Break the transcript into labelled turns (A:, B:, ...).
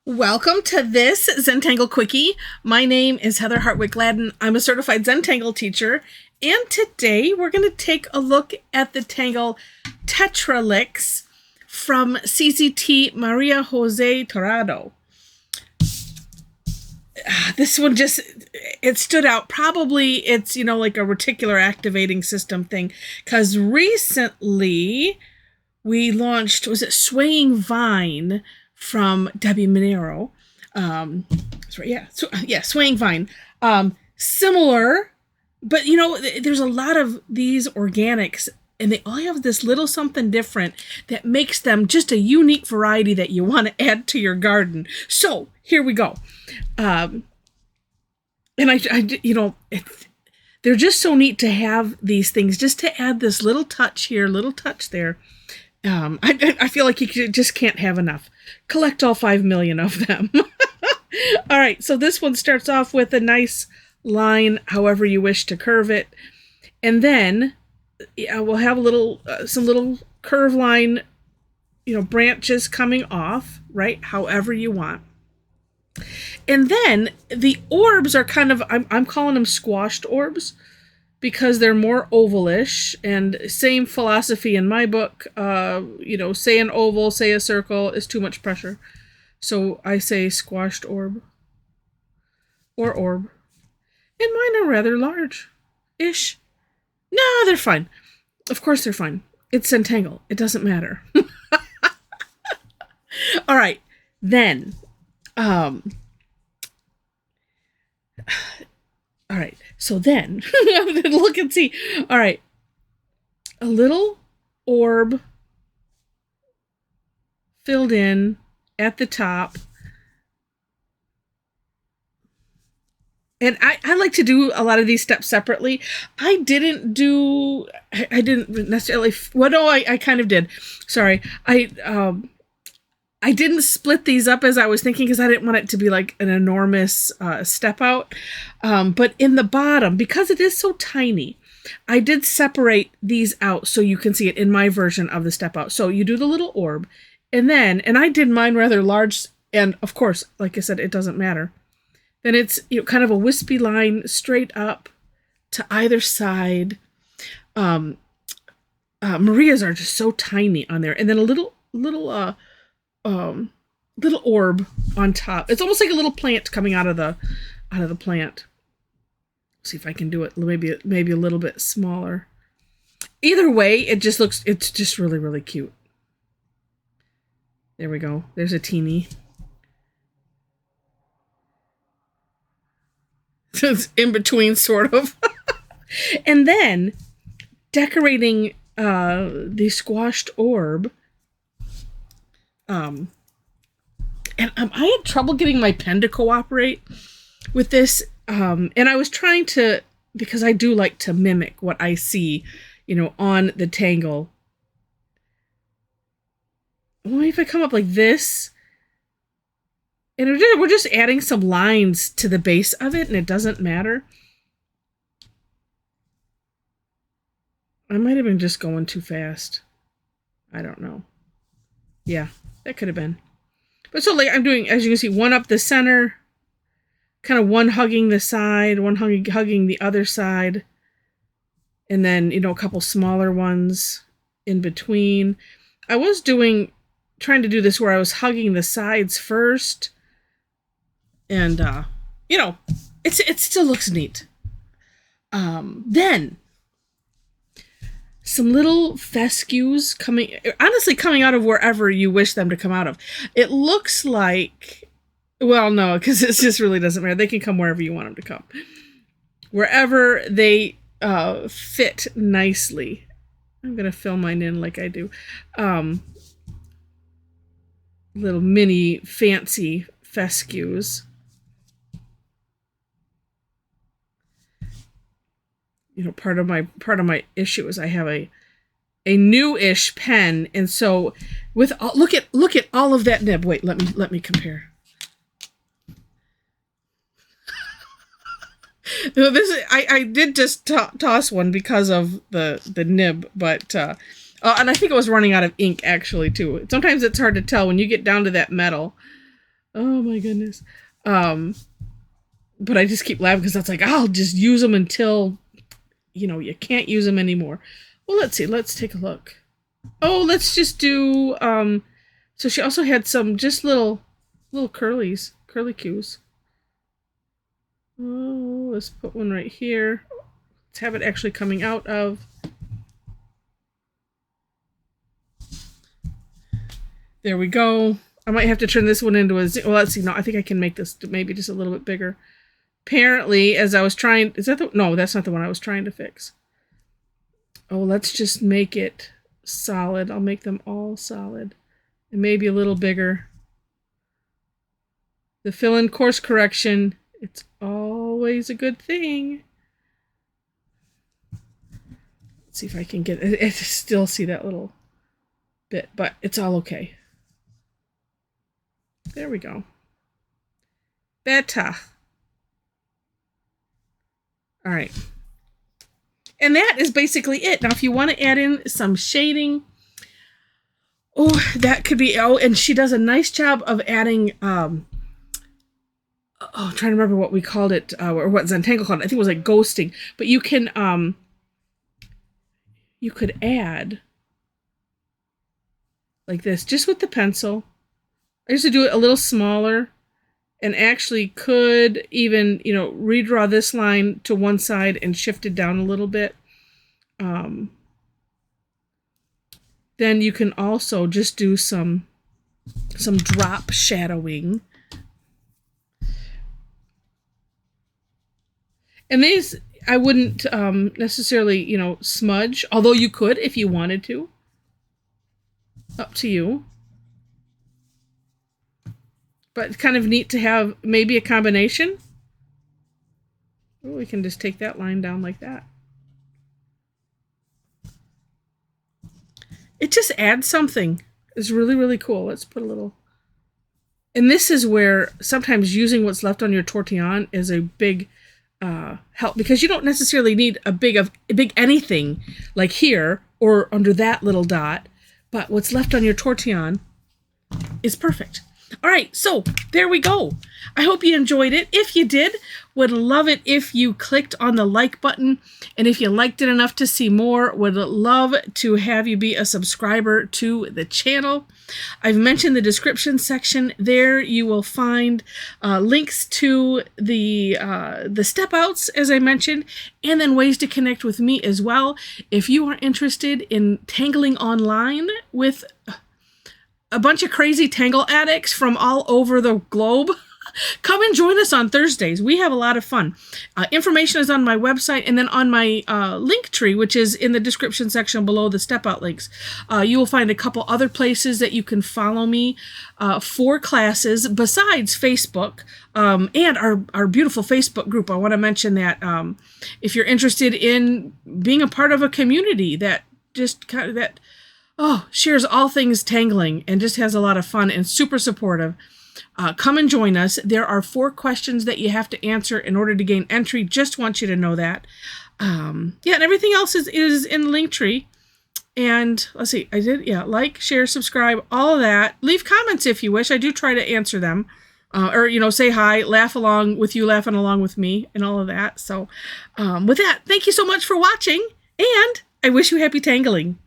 A: Welcome to this Zentangle Quickie. My name is Heather Hartwick Gladden. I'm a certified Zentangle teacher, and today we're going to take a look at the tangle Tetralix from CZT Maria Jose Torrado. This one it stood out. Probably it's, like a reticular activating system thing, because recently we launched, was it Swaying Vine from Debbie Minero. Swaying Vine. Similar, but there's a lot of these organics, and they all have this little something different that makes them just a unique variety that you want to add to your garden. So here we go. And they're just so neat to have these things, just to add this little touch here, little touch there. I feel like you just can't have enough. Collect all 5 million of them. All right, so this one starts off with a nice line, however you wish to curve it. And then we'll have some little curve line, branches coming off, right? However you want. And then the orbs are kind of, I'm calling them squashed orbs, because they're more ovalish, and same philosophy in my book. Say an oval, say a circle is too much pressure. So I say squashed orb or orb. And mine are rather large-ish. No, they're fine. Of course they're fine. It's Zentangle. It doesn't matter. All right. Then, all right, so then, look and see. All right, a little orb filled in at the top. And I like to do a lot of these steps separately. I didn't necessarily, I kind of did. Sorry. I didn't split these up as I was thinking, because I didn't want it to be like an enormous step out. But in the bottom, because it is so tiny, I did separate these out so you can see it in my version of the step out. So you do the little orb, and I did mine rather large, and of course, like I said, it doesn't matter. Then it's kind of a wispy line straight up to either side. Maria's are just so tiny on there, and then a little orb on top. It's almost like a little plant coming out of the plant. See if I can do it maybe a little bit smaller. Either way, it's just really, really cute. There we go. There's a teeny. So it's in between, sort of. And then decorating the squashed orb. And I had trouble getting my pen to cooperate with this. And I was trying to, because I do like to mimic what I see, on the tangle. Well, if I come up like this, and we're just adding some lines to the base of it, and it doesn't matter. I might have been just going too fast. I don't know. Yeah, that could have been. But so, like, I'm doing, as you can see, one up the center, kind of one hugging the side, one hugging the other side, and then, a couple smaller ones in between. I was trying to do this where I was hugging the sides first, and, it still looks neat. Then, some little fescues coming out of wherever you wish them to come out of. It looks like, well, no, because it just really doesn't matter. They can come wherever you want them to come. Wherever they fit nicely. I'm going to fill mine in like I do. Little mini fancy fescues. Part of my issue is I have a new-ish pen, and so with look at all of that nib. Wait, let me compare. I did just toss one because of the nib, but and I think it was running out of ink actually too. Sometimes it's hard to tell when you get down to that metal. Oh my goodness. But I just keep laughing because that's like, I'll just use them until, you can't use them anymore. Well, let's see. Let's take a look. Oh, let's just do, so she also had some just little curlicues. Oh, let's put one right here. Let's have it actually coming out of. There we go. I might have to turn this one into a, well, let's see. No, I think I can make this maybe just a little bit bigger. Apparently, as I was trying, no, that's not the one I was trying to fix. Oh, let's just make it solid. I'll make them all solid. And maybe a little bigger. The fill-in course correction, it's always a good thing. Let's see if I can get it. I still see that little bit, but it's all okay. There we go. Better. All right. And that is basically it. Now, if you want to add in some shading, oh, that could be, oh, and she does a nice job of adding, I'm trying to remember what we called it, or what Zentangle called it. I think it was like ghosting. But you can, you could add like this, just with the pencil. I used to do it a little smaller, and actually could even, redraw this line to one side and shift it down a little bit. Then you can also just do some drop shadowing. And these, I wouldn't necessarily, smudge, although you could if you wanted to. Up to you. But it's kind of neat to have maybe a combination. Oh, we can just take that line down like that. It just adds something. It's really, really cool. Let's put a little... And this is where sometimes using what's left on your Tortillion is a big help, because you don't necessarily need a big anything like here or under that little dot, but what's left on your Tortillion is perfect. All right, so there we go. I hope you enjoyed it. If you did, would love it if you clicked on the like button. And if you liked it enough to see more, would love to have you be a subscriber to the channel. I've mentioned the description section. There you will find links to the step outs, as I mentioned, and then ways to connect with me as well. If you are interested in tangling online with a bunch of crazy tangle addicts from all over the globe, come and join us on Thursdays. We have a lot of fun. Information is on my website, and then on my link tree, which is in the description section below the step out links. You will find a couple other places that you can follow me for classes besides Facebook, and our beautiful Facebook group. I want to mention that if you're interested in being a part of a community that just kind of shares all things tangling and just has a lot of fun and super supportive, come and join us. There are 4 questions that you have to answer in order to gain entry. Just want you to know that. And everything else is in the link tree. And let's see, like, share, subscribe, all of that. Leave comments if you wish. I do try to answer them. Or, say hi, laugh along with you, laughing along with me, and all of that. So with that, thank you so much for watching, and I wish you happy tangling.